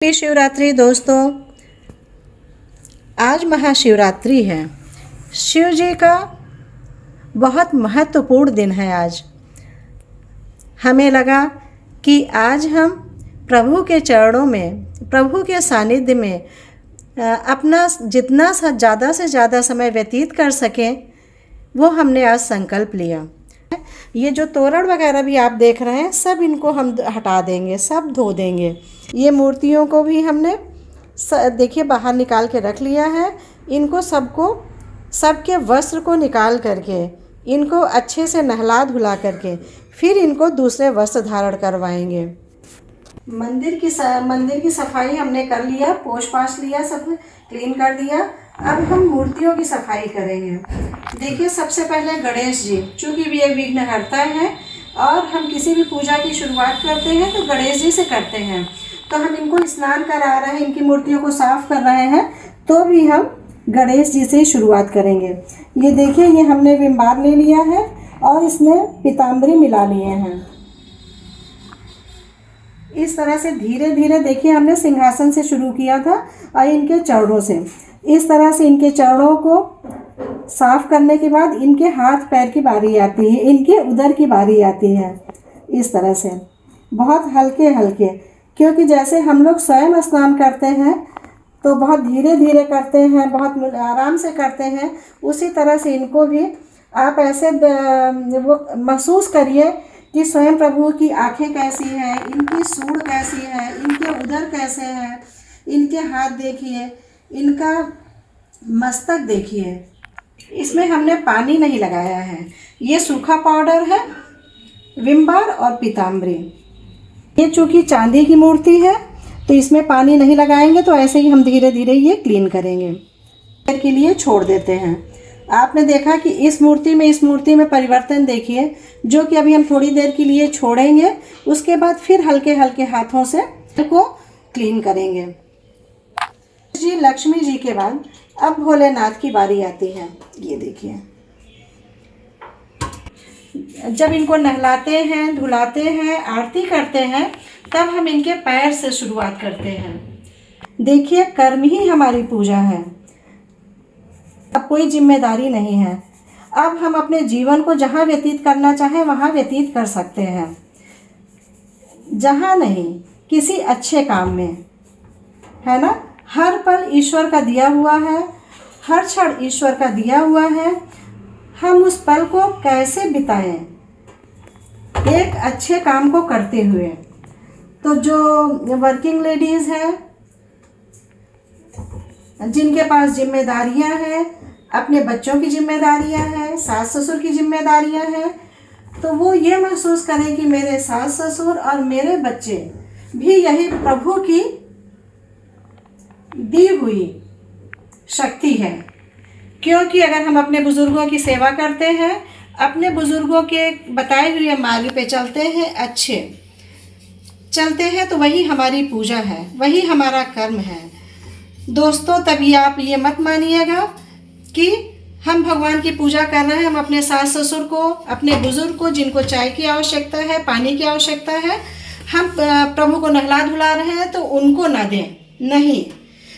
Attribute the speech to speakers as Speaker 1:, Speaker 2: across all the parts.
Speaker 1: Happy Shivratri दोस्तों। आज महाशिवरात्रि है। शिव जी का बहुत महत्वपूर्ण दिन है। आज हमें लगा कि आज हम प्रभु के चरणों में, प्रभु के सानिध्य में अपना जितना ज़्यादा से ज़्यादा समय व्यतीत कर सकें, वो हमने आज संकल्प लिया। ये जो तोरण वगैरह भी आप देख रहे हैं, सब इनको हम हटा देंगे, सब धो देंगे। ये मूर्तियों को भी हमने देखिए बाहर निकाल के रख लिया है। इनको सबके वस्त्र को निकाल करके, इनको अच्छे से नहला धुला करके फिर इनको दूसरे वस्त्र धारण करवाएंगे। मंदिर की सफाई हमने कर लिया, पोंछ पाछ लिया, सब क्लीन कर दिया। अब हम मूर्तियों की सफाई करेंगे। देखिए, सबसे पहले गणेश जी, चूँकि भी ये विघ्नहर्ता है और हम किसी भी पूजा की शुरुआत करते हैं तो गणेश जी से करते हैं। तो हम इनको स्नान करा रहे हैं, इनकी मूर्तियों को साफ कर रहे हैं, तो भी हम गणेश जी से ही शुरुआत करेंगे। ये देखिए, ये हमने विम बार ले लिया है और इसमें पीताम्बरी मिला लिए हैं। इस तरह से धीरे धीरे देखिए, हमने सिंहासन से शुरू किया था और इनके चरणों से इस तरह से इनके चरणों को साफ करने के बाद इनके हाथ पैर की बारी आती है, इनके उदर की बारी आती है। इस तरह से बहुत हल्के हल्के, क्योंकि जैसे हम लोग स्वयं स्नान करते हैं तो बहुत धीरे धीरे करते हैं, बहुत आराम से करते हैं, उसी तरह से इनको भी आप ऐसे वो महसूस करिए कि स्वयं प्रभु की आंखें कैसी हैं, इनकी सूंड कैसी है, इनके उदर कैसे हैं, इनके हाथ देखिए, इनका मस्तक देखिए। इसमें हमने पानी नहीं लगाया है, ये सूखा पाउडर है, विम बार और पीताम्बरी। ये चूँकि चांदी की मूर्ति है तो इसमें पानी नहीं लगाएंगे, तो ऐसे ही हम धीरे धीरे ये क्लीन करेंगे। देर के लिए छोड़ देते हैं। आपने देखा कि इस मूर्ति में परिवर्तन देखिए, जो कि अभी हम थोड़ी देर के लिए छोड़ेंगे, उसके बाद फिर हल्के हल्के हाथों से इनको क्लीन करेंगे। जी, लक्ष्मी जी के बाद अब भोलेनाथ की बारी आती है। ये देखिए, जब इनको नहलाते हैं, धुलाते हैं, आरती करते हैं, तब हम इनके पैर से शुरुआत करते हैं। देखिए, कर्म ही हमारी पूजा है, अब कोई जिम्मेदारी नहीं है। अब हम अपने जीवन को जहाँ व्यतीत करना चाहें वहाँ व्यतीत कर सकते हैं, जहाँ नहीं किसी अच्छे काम में, है ना। हर पल ईश्वर का दिया हुआ है, हर क्षण ईश्वर का दिया हुआ है। हम उस पल को कैसे बिताएं एक अच्छे काम को करते हुए। तो जो वर्किंग लेडीज़ हैं, जिनके पास जिम्मेदारियां हैं, अपने बच्चों की जिम्मेदारियां हैं, सास ससुर की जिम्मेदारियां हैं, तो वो ये महसूस करें कि मेरे सास ससुर और मेरे बच्चे भी यही प्रभु की दी हुई शक्ति है। क्योंकि अगर हम अपने बुज़ुर्गों की सेवा करते हैं, अपने बुज़ुर्गों के बताए हुए मार्ग पे चलते हैं, अच्छे चलते हैं, तो वही हमारी पूजा है, वही हमारा कर्म है। दोस्तों, तभी आप ये मत मानिएगा कि हम भगवान की पूजा कर रहे हैं, हम अपने सास ससुर को, अपने बुज़ुर्ग को, जिनको चाय की आवश्यकता है, पानी की आवश्यकता है, हम प्रभु को नहला धुला रहे हैं तो उनको ना दें। नहीं,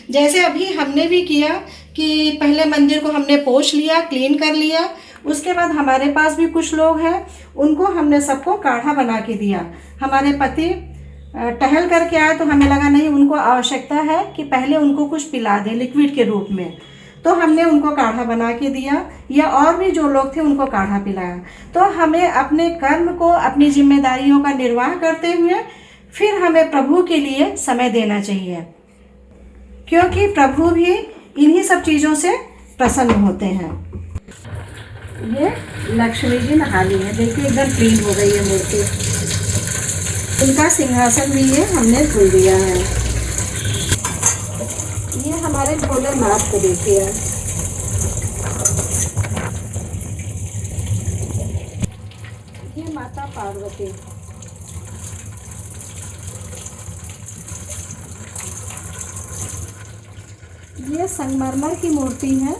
Speaker 1: जैसे अभी हमने भी किया कि पहले मंदिर को हमने पोंछ लिया, क्लीन कर लिया, उसके बाद हमारे पास भी कुछ लोग हैं, उनको हमने सबको काढ़ा बना के दिया। हमारे पति टहल करके आए तो हमें लगा नहीं, उनको आवश्यकता है कि पहले उनको कुछ पिला दें लिक्विड के रूप में, तो हमने उनको काढ़ा बना के दिया, या और भी जो लोग थे उनको काढ़ा पिलाया। तो हमें अपने कर्म को, अपनी जिम्मेदारियों का निर्वाह करते हुए फिर हमें प्रभु के लिए समय देना चाहिए, क्योंकि प्रभु भी इन्हीं सब चीज़ों से प्रसन्न होते हैं। ये लक्ष्मी जी नहा ली है, देखिए एकदम क्लीन हो गई है मूर्ति। इनका सिंहासन भी ये हमने धुल दिया है। ये हमारे भोलेनाथ को देखिए, ये माता पार्वती। ये संगमरमर की मूर्ति है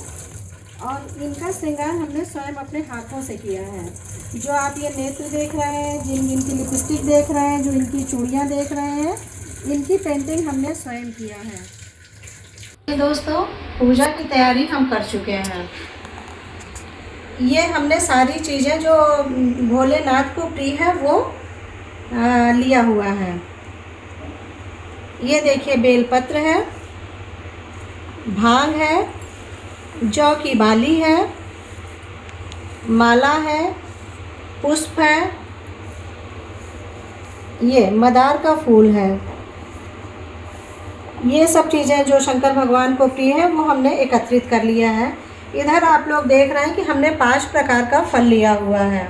Speaker 1: और इनका श्रृंगार हमने स्वयं अपने हाथों से किया है। जो आप ये नेत्र देख रहे हैं, जिनकी लिपस्टिक देख रहे हैं, जो इनकी चूड़ियाँ देख रहे हैं, इनकी पेंटिंग हमने स्वयं किया है। दोस्तों, पूजा की तैयारी हम कर चुके हैं। ये हमने सारी चीज़ें जो भोलेनाथ को प्रिय है वो लिया हुआ है। ये देखिए, बेलपत्र है, भांग है, जौ की बाली है, माला है, पुष्प है, ये मदार का फूल है। ये सब चीज़ें जो शंकर भगवान को प्रिय है वो हमने एकत्रित कर लिया है। इधर आप लोग देख रहे हैं कि हमने 5 प्रकार का फल लिया हुआ है।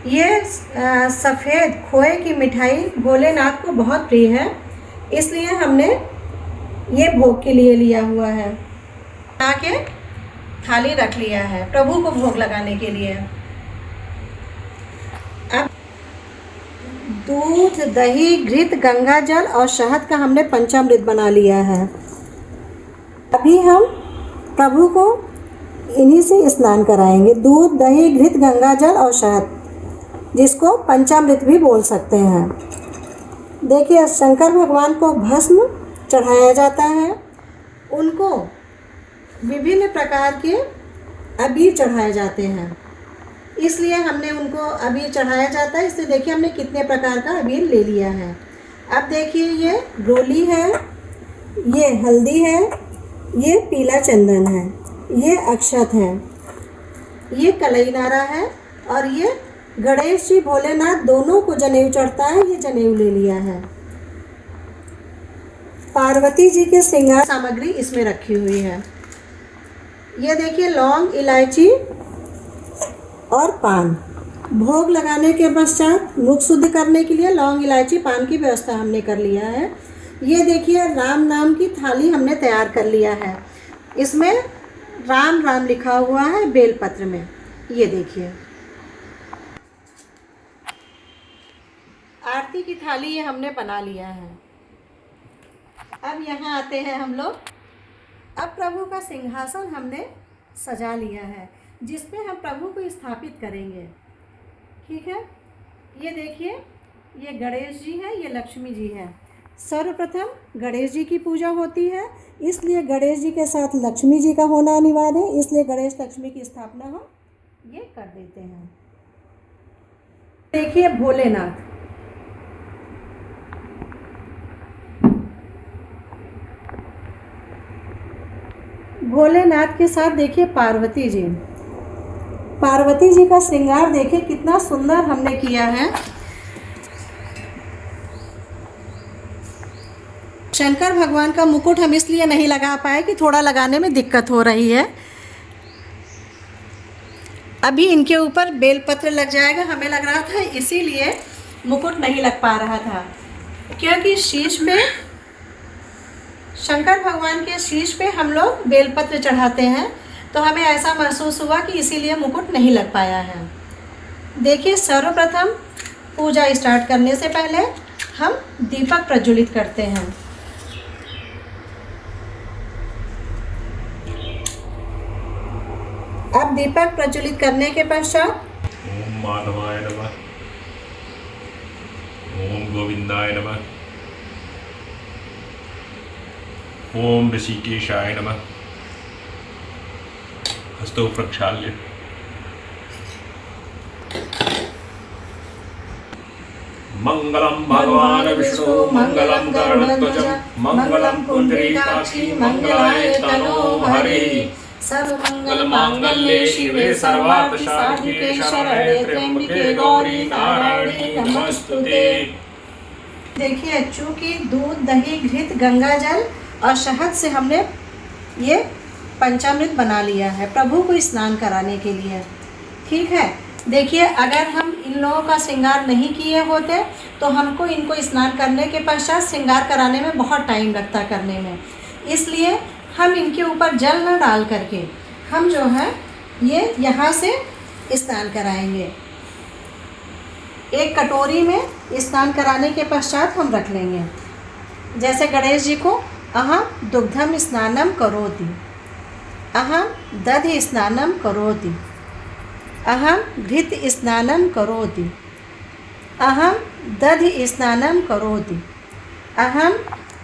Speaker 1: ये सफ़ेद खोए की मिठाई भोलेनाथ को बहुत प्रिय है, इसलिए हमने ये भोग के लिए लिया हुआ है। बना के थाली रख लिया है प्रभु को भोग लगाने के लिए। अब दूध, दही, घृत, गंगा जल और शहद का हमने पंचामृत बना लिया है। अभी हम प्रभु को इन्हीं से स्नान कराएंगे। दूध, दही, घृत, गंगा जल और शहद, जिसको पंचामृत भी बोल सकते हैं। देखिए, शंकर भगवान को भस्म चढ़ाया जाता है, उनको विभिन्न प्रकार के अबीर चढ़ाए जाते हैं, इसलिए हमने उनको अबीर चढ़ाया जाता है। इसलिए देखिए हमने कितने प्रकार का अबीर ले लिया है। अब देखिए, ये रोली है, ये हल्दी है, ये पीला चंदन है, ये अक्षत है, ये कलई नारा है और ये गणेश जी भोलेनाथ दोनों को जनेऊ चढ़ता है, ये जनेऊ ले लिया है। पार्वती जी के श्रृंगार सामग्री इसमें रखी हुई है। ये देखिए, लौंग, इलायची और पान। भोग लगाने के पश्चात मुख शुद्ध करने के लिए लौंग, इलायची, पान की व्यवस्था हमने कर लिया है। ये देखिए, राम नाम की थाली हमने तैयार कर लिया है। इसमें राम राम लिखा हुआ है बेलपत्र में। ये देखिए, आरती की थाली ये हमने बना लिया है। अब यहाँ आते हैं हम लोग। अब प्रभु का सिंहासन हमने सजा लिया है, जिसमें हम प्रभु को स्थापित करेंगे। ठीक है, ये देखिए, ये गणेश जी है, ये लक्ष्मी जी है। सर्वप्रथम गणेश जी की पूजा होती है, इसलिए गणेश जी के साथ लक्ष्मी जी का होना अनिवार्य है। इसलिए गणेश लक्ष्मी की स्थापना हम ये कर देते हैं। देखिए, भोलेनाथ, भोलेनाथ के साथ देखिए पार्वती जी। पार्वती जी का श्रृंगार देखिए कितना सुंदर हमने किया है। शंकर भगवान का मुकुट हम इसलिए नहीं लगा पाए कि थोड़ा लगाने में दिक्कत हो रही है। अभी इनके ऊपर बेलपत्र लग जाएगा, हमें लग रहा था, इसीलिए मुकुट नहीं लग पा रहा था। क्योंकि शीश पे, शंकर भगवान के शीश पे हम लोग बेलपत्र चढ़ाते हैं, तो हमें ऐसा महसूस हुआ कि इसीलिए मुकुट नहीं लग पाया है। देखिए, सर्वप्रथम पूजा स्टार्ट करने से पहले हम दीपक प्रज्वलित करते हैं। अब दीपक प्रज्वलित करने के पश्चात
Speaker 2: ओम माधवाय नमः, ओम गोविंदाय नमः, ओम ऋषिकेशाय नमः। हस्तौ प्रक्षाल्य मंगलम भगवान विष्णु मंगलम गरुड़ध्वज मंगलम पुंडरीकाक्षी मंगलाय तनोहरि। सर्वमंगल मांगल्ये शिवे सर्वार्थ साधिके शरण्ये त्र्यंबके गौरी नारायणी नमस्तुते।
Speaker 1: देखिए, चूँकि दूध, दही, घृत, गंगा जल और शहद से हमने ये पंचामृत बना लिया है प्रभु को स्नान कराने के लिए। ठीक है, देखिए, अगर हम इन लोगों का श्रृंगार नहीं किए होते तो हमको इनको स्नान करने के पश्चात श्रृंगार कराने में बहुत टाइम लगता करने में। इसलिए हम इनके ऊपर जल न डाल करके हम जो है ये यहाँ से स्नान कराएंगे। एक कटोरी में स्नान कराने के पश्चात हम रख लेंगे। जैसे गणेश जी को अहम दुग्धम स्नानम करोति, अहम दधि स्नानम करोति, अहम घृत स्नानम करोति, अहम दधि स्नानम करोति, अहम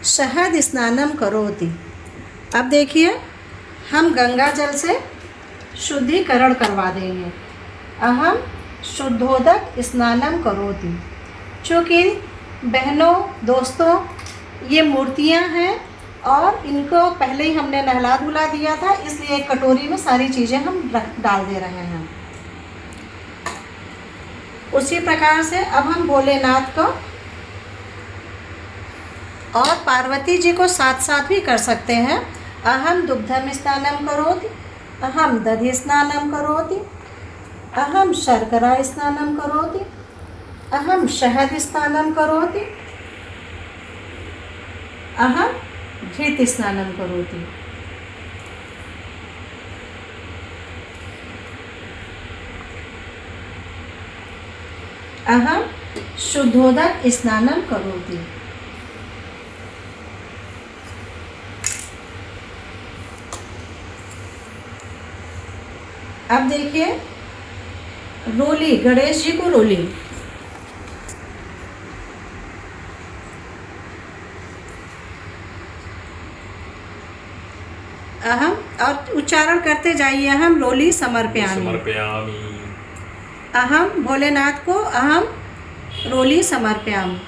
Speaker 1: शहद स्नानम करोति। अब देखिए हम गंगा जल से शुद्धिकरण करवा देंगे। अहम शुद्धोदक स्नानम करोति। चूँकि बहनों दोस्तों ये मूर्तियाँ हैं और इनको पहले ही हमने नहला धुला दिया था, इसलिए एक कटोरी में सारी चीज़ें हम डाल दे रहे हैं। उसी प्रकार से अब हम भोलेनाथ को और पार्वती जी को साथ साथ भी कर सकते हैं। अहम दुग्धम स्नानम करोति, अहम दधि स्नानम करोति, अहम शर्करा स्नानम करोति, अहम शहद स्नानम करोति, अहम घृत स्नानम करोति। अहम शुद्धोदक स्नानम करोति। अब देखिए रोली, गणेश जी को रोली। अहम और उच्चारण करते जाइए। अहम रोली समर्पयामि। अहम भोलेनाथ को अहम रोली समर्पयामि।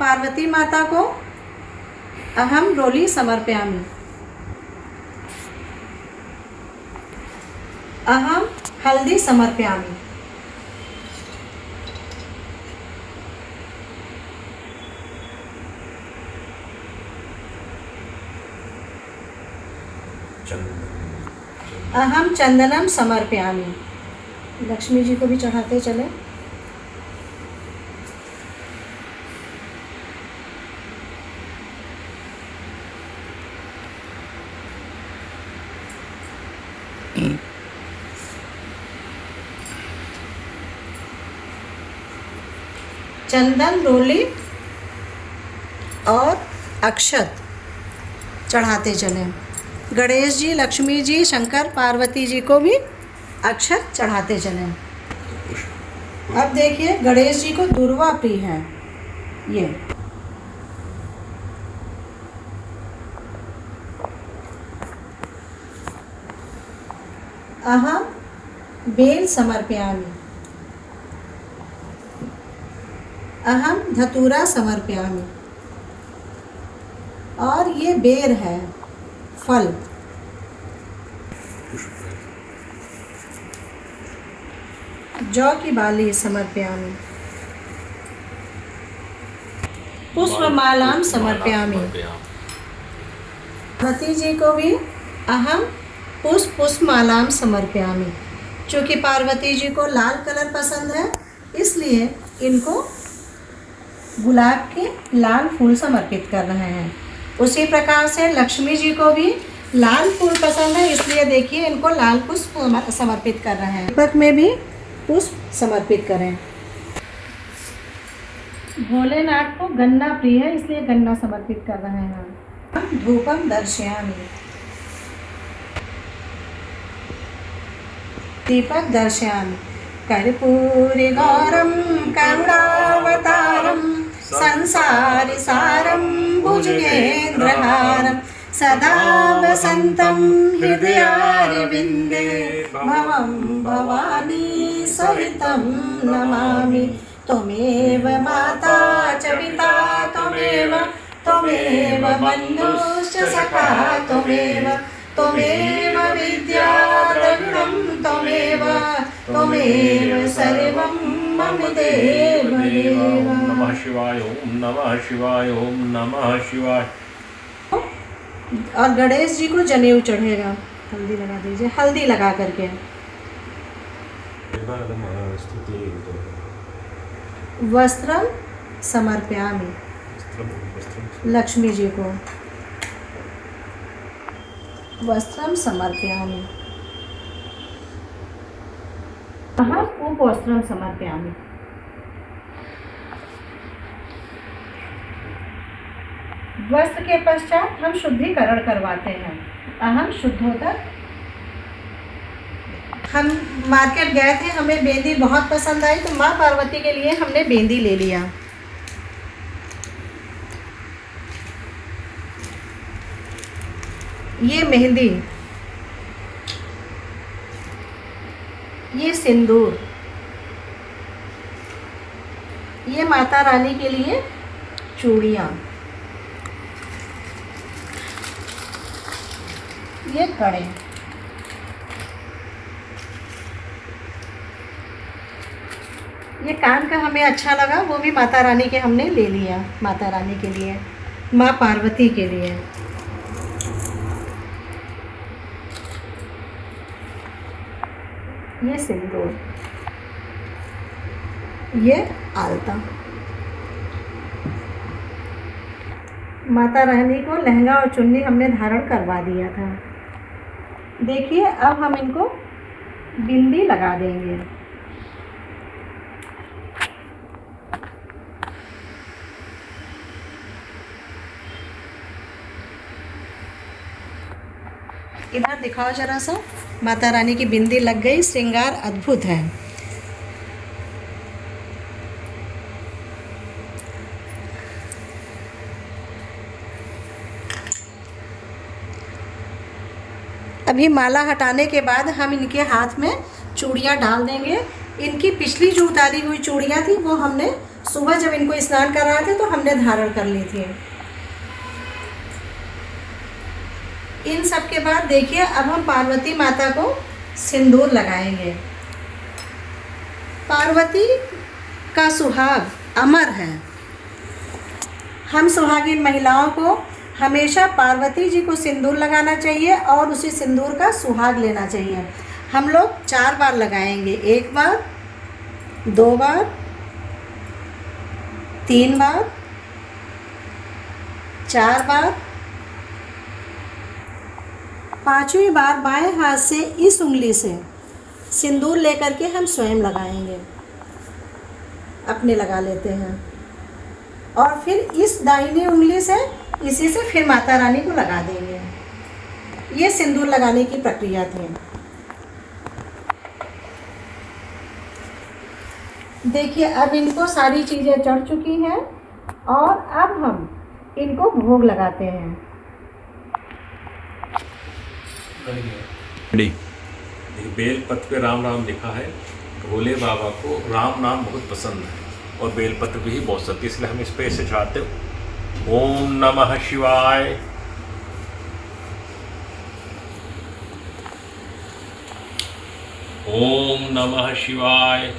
Speaker 1: पार्वती माता को अहम रोली समर्पयामि। अहम हल्दी समर्पयामि। अहम चंदनम समर्पयामि। लक्ष्मी जी को भी चढ़ाते चले। चंदन, रोली और अक्षत चढ़ाते चले। गणेश जी, लक्ष्मी जी, शंकर पार्वती जी को भी अक्षत चढ़ाते चले। अब देखिए गणेश जी को दुर्वा प्रिय है। ये अहम बेल समर्पयामि। अहम धतूरा समर्पयामि। और ये बेर है, फल। जौ की बाली समर्पयामि। पुष्पमालाम समर्पयामि। पार्वती जी को भी अहम पुष्पमालाम समर्पयामि। चूँकि पार्वती जी को लाल कलर पसंद है, इसलिए इनको गुलाब के लाल फूल समर्पित कर रहे हैं। उसी प्रकार से लक्ष्मी जी को भी लाल फूल पसंद है, इसलिए देखिए इनको लाल पुष्प समर्पित कर रहे हैं। दीपक में भी पुष्प समर्पित करें। भोलेनाथ को गन्ना प्रिय है, इसलिए गन्ना समर्पित कर रहे हैं। धूपम दर्शयामि। दीपक दर्शयामि। कर्पूरी गौरम करुणावतारम संसारि सारम भुजगेन्द्रहारम सदा वसन्तं हृदयारविन्दे भवं भवानी सहितं नमामि। त्वमेव माता च पिता त्वमेव बन्धुश्च सखा त्वमेव विद्या द्रविणं त्वमेव सर्वं मम देव देव।
Speaker 2: नमः शिवाय, ओम नमः शिवाय, ओम नमः शिवाय।
Speaker 1: और गणेश जी को जनेऊ चढ़ेगा। हल्दी लगा दीजिए, हल्दी लगा करके। वस्त्रम समर्पयामि। लक्ष्मी जी को वस्त्रम समर्पयामि। अहम उपवस्त्रम समर्पयामि। वस्त्र के पश्चात हम शुद्धिकरण करवाते हैं। अहम शुद्धोदक। हम मार्केट गए थे, हमें बेंदी बहुत पसंद आई, तो माँ पार्वती के लिए हमने बेंदी ले लिया। ये मेहंदी, ये सिंदूर, ये माता रानी के लिए चूड़ियाँ, ये कड़े, ये कान का हमें अच्छा लगा, वो भी माता रानी के हमने ले लिया, माता रानी के लिए, माँ पार्वती के लिए। ये सिंदूर, ये आलता। माता रानी को लहंगा और चुन्नी हमने धारण करवा दिया था। देखिए अब हम इनको बिंदी लगा देंगे। इधर दिखाओ जरा सा, माता रानी की बिंदी लग गई, श्रृंगार अद्भुत है। अभी माला हटाने के बाद हम इनके हाथ में चूड़ियाँ डाल देंगे। इनकी पिछली जो उतारी हुई चूड़ियाँ थी वो हमने सुबह जब इनको स्नान कर रहे थे तो हमने धारण कर ली थी। इन सब के बाद देखिए अब हम पार्वती माता को सिंदूर लगाएंगे। पार्वती का सुहाग अमर है। हम सुहागिन महिलाओं को हमेशा पार्वती जी को सिंदूर लगाना चाहिए और उसी सिंदूर का सुहाग लेना चाहिए। हम लोग 4 बार लगाएंगे, 1 बार, 2 बार, 3 बार, 4 बार, 5वीं बार बाएं हाथ से इस उंगली से सिंदूर लेकर के हम स्वयं लगाएंगे, अपने लगा लेते हैं और फिर इस दाहिनी उंगली से इसी से फिर माता रानी को लगा देंगे। ये सिंदूर लगाने की प्रक्रिया थी। देखिए अब इनको सारी चीज़ें चढ़ चुकी हैं और अब हम इनको भोग लगाते हैं।
Speaker 2: बेलपत्र पे राम राम लिखा है। भोले बाबा को राम नाम बहुत पसंद है और बेलपत्र भी बहुत सत्य, इसलिए हम इस पे ऐसे चढ़ाते हो। ओम नमः शिवाय। ओम नमः शिवाय।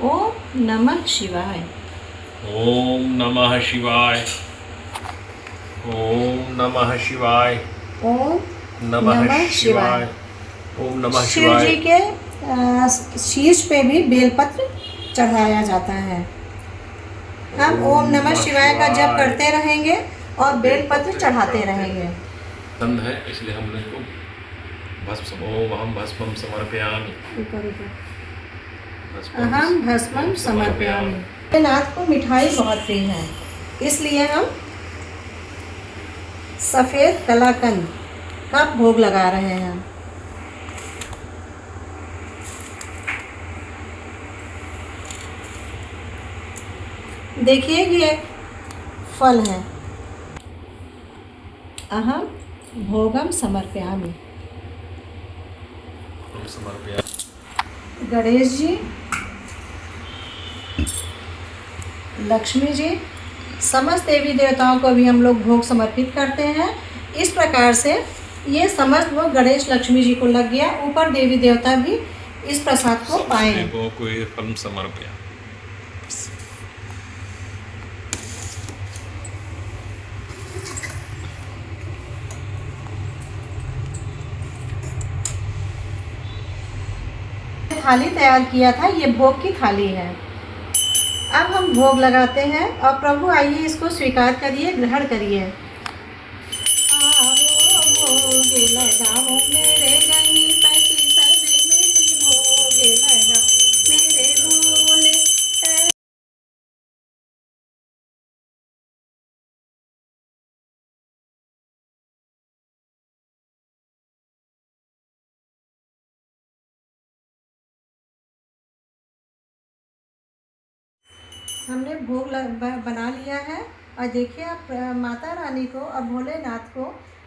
Speaker 1: ओम नमः शिवाय।
Speaker 2: ओम नमः शिवाय। ओम नमः शिवाय।
Speaker 1: ओम
Speaker 2: नमः शिवाय। ओम नमः
Speaker 1: शिव
Speaker 2: शिवाय।
Speaker 1: जी के शीश पे भी बेलपत्र चढ़ाया जाता है। हम ओम नमः शिवाय का जप करते रहेंगे और बेलपत्र चढ़ाते रहेंगे।
Speaker 2: पसंद है इसलिए हमने इसको भस्म, ओम अहम भस्मं समर्पयामि।
Speaker 1: अहम भस्मं समर्पयामि। नाथ को मिठाई बहुत प्रिय है, इसलिए हम सफ़ेद कलाकंद का भोग लगा रहे हैं। देखिए ये फल है। अहम भोगम समर्पयामि। गणेश जी, लक्ष्मी जी, समस्त देवी देवताओं को भी हम लोग भोग समर्पित करते हैं। इस प्रकार से ये समस्त वो गणेश लक्ष्मी जी को लग गया, ऊपर देवी देवता भी इस प्रसाद को पाए। थाली तैयार किया था, ये भोग की थाली है। अब हम भोग लगाते हैं और प्रभु आइए इसको स्वीकार करिए, ग्रहण करिए। आओ भोग लगाओ मेरे गणपति, सब मिली भोग लगाओ मेरे भोले। हमने भोग बना लिया है और देखिए आप माता रानी को और भोलेनाथ को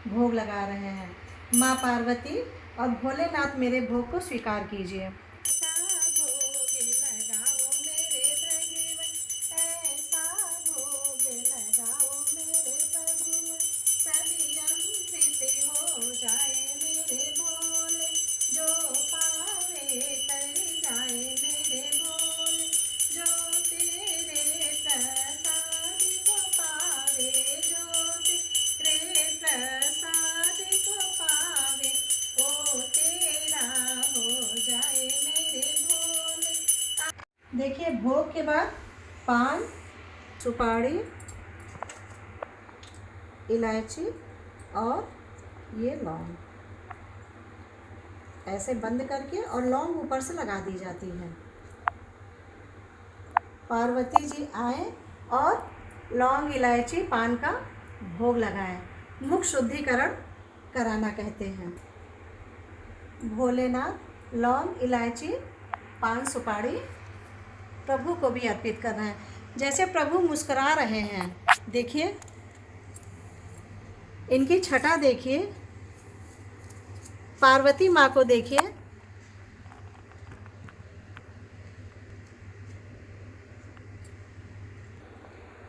Speaker 1: भोग लगा रहे हैं। माँ पार्वती और भोलेनाथ मेरे भोग को स्वीकार कीजिए। देखिए भोग के बाद पान, सुपारी, इलायची और ये लौंग ऐसे बंद करके और लौंग ऊपर से लगा दी जाती है। पार्वती जी आए और लौंग, इलायची, पान का भोग लगाएं। मुख शुद्धिकरण कराना कहते हैं। भोलेनाथ लौंग, इलायची, पान, सुपारी प्रभु को भी अर्पित कर रहे हैं। जैसे प्रभु मुस्कुरा रहे हैं, देखिए इनकी छटा देखिए, पार्वती माँ को देखिए।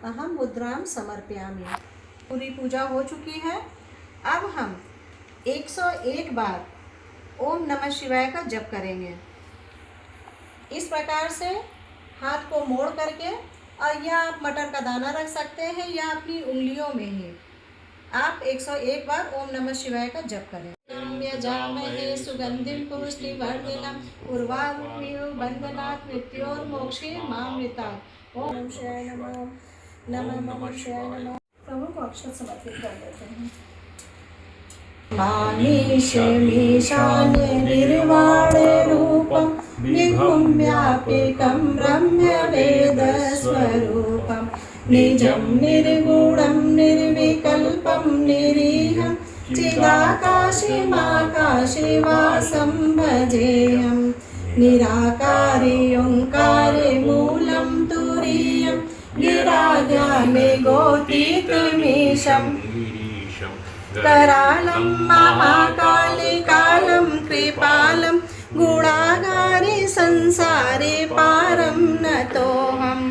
Speaker 1: अहम मुद्राम समर्पयामि। पूरी पूजा हो चुकी है। अब हम 101 बार ओम नमः शिवाय का जप करेंगे। इस प्रकार से हाथ को मोड़ करके, और या आप मटर का दाना रख सकते हैं या अपनी उंगलियों में ही आप 101 बार ओम नमः शिवाय का जप करें। यजामहे सुगंधिं पुष्टिवर्धनम् उर्वारुकमिव बन्धनात् मृत्योर्मोक्षेमामृतात्। ओम नमः शिवाय नमः। नमः शिवाय नमः। प्रभु को अक्षत समर्पित कर देते हैं। मामीशमीशान्य निर्वाणे रूपं विभुं व्यापिकं ब्रह्मवेदस्वरूपं निजं निर्गुणं निर्विकल्पं निरीहं चिदाकाशे वासं भजेऽहं। निराकारे ओङ्कारे मूलं तुरीयं गिराज्ञाने गोतीतमीशम्। करालं महाकाले कालं कृपालं गुणागारे संसारे पारं नतोऽहं।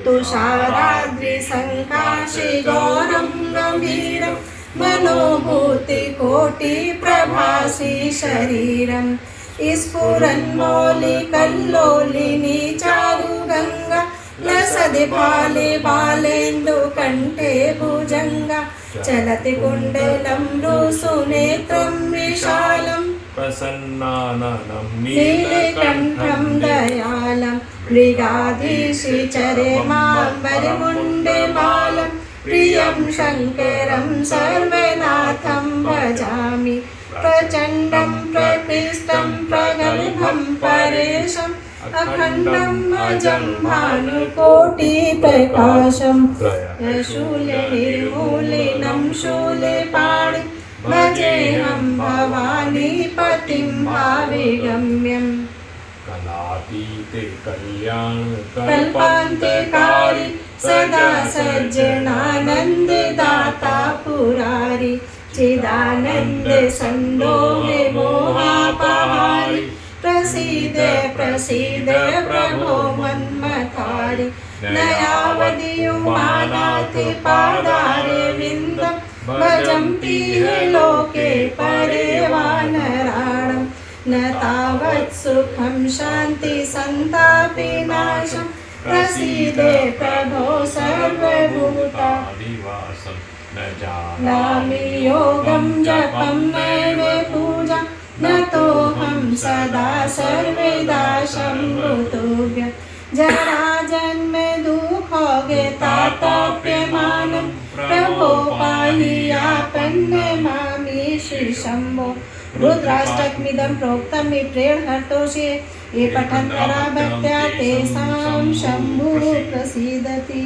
Speaker 1: तुषाराद्रिसङ्काशे गौरं गम्भीरं मनोभूतिकोटिप्रभासि शरीरं। स्फुरन्मौलिकल्लोलिनी चारुगङ्गा लसदि भाले बालेन्दुकण्ठे भुजङ्गा। चलति कुण्डलं रुसुनेत्रं विशालं
Speaker 2: प्रसन्नाननं
Speaker 1: नीलकण्ठं दयालं। मृगाधीशचरे माम्बरमुण्डे बालं प्रियं शङ्करं सर्वनाथं भजामि। प्रचण्डं प्रकृष्टं प्रगल्भं परेशम् अखण्डम् अजं भानुकोटिप्रकाशं। शूलनिर्मूलिनं शूलपाणि भजेऽहं भवानीपतिं भाविगम्यं।
Speaker 2: कलातीते कल्याण
Speaker 1: कल्पान्तिकारी सदा सज्जनानन्ददाता पुरारी। चिदानन्द सन्दोहे मोहापहारी। प्रसीद प्रसीद प्रभो मन्मथारि। नयावदियुमानाति पादारे विन्दं भजन्तीह लोके परेवानराणं। न तावत् सुखं शान्ति सन्तापविनाशं। प्रसीद प्रभो सर्वभूतादिवासं। न जानामि योगं जपं नैव पूजा नतोऽहं सदा सर्वदा शम्भुतुभ्यं। जराजन्म दुःखोगताताप्यमानं प्रभो पाहि आपन्नमामि श्री शम्भो। रुद्राष्टकमिदं प्रोक्तं विप्रेण हर्तोषे ये पठन्तरा भक्त्या तेषां शम्भुः प्रसीदति।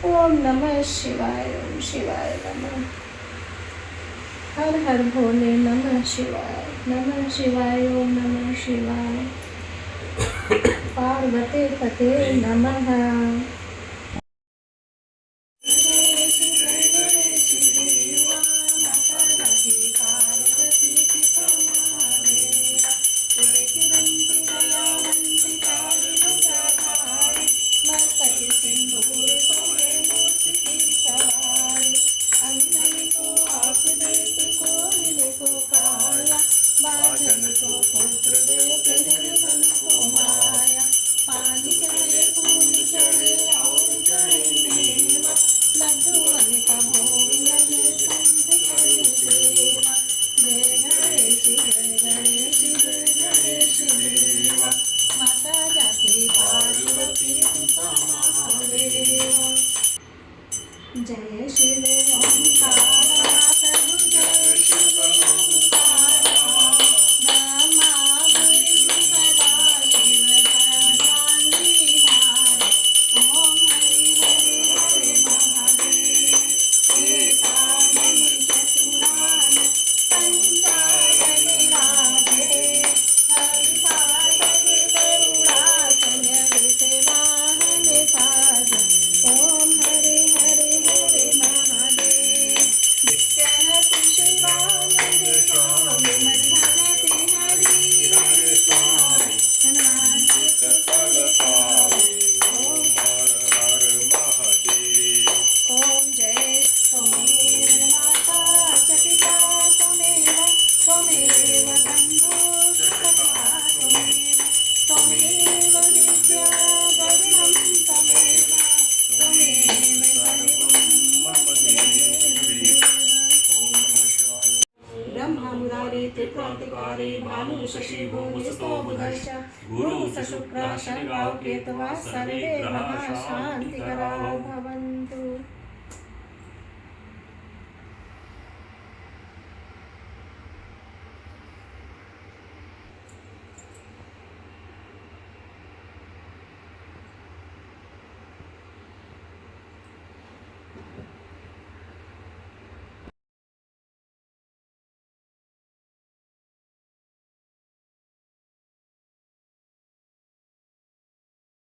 Speaker 1: ओम नमः शिवाय। ओम शिवाय नमः। हर हर भोले नमः शिवाय। नमः शिवाय। ओम नमः शिवाय। पार्वती पते नमः। गणेश देवा
Speaker 2: त्रिक्रांतिकारी भानु शशि भूमसुतो बुधश्च गुरु शुक्र शनि राहु केतवः सर्वे ग्रहाः शान्तिकराः भवन्तु।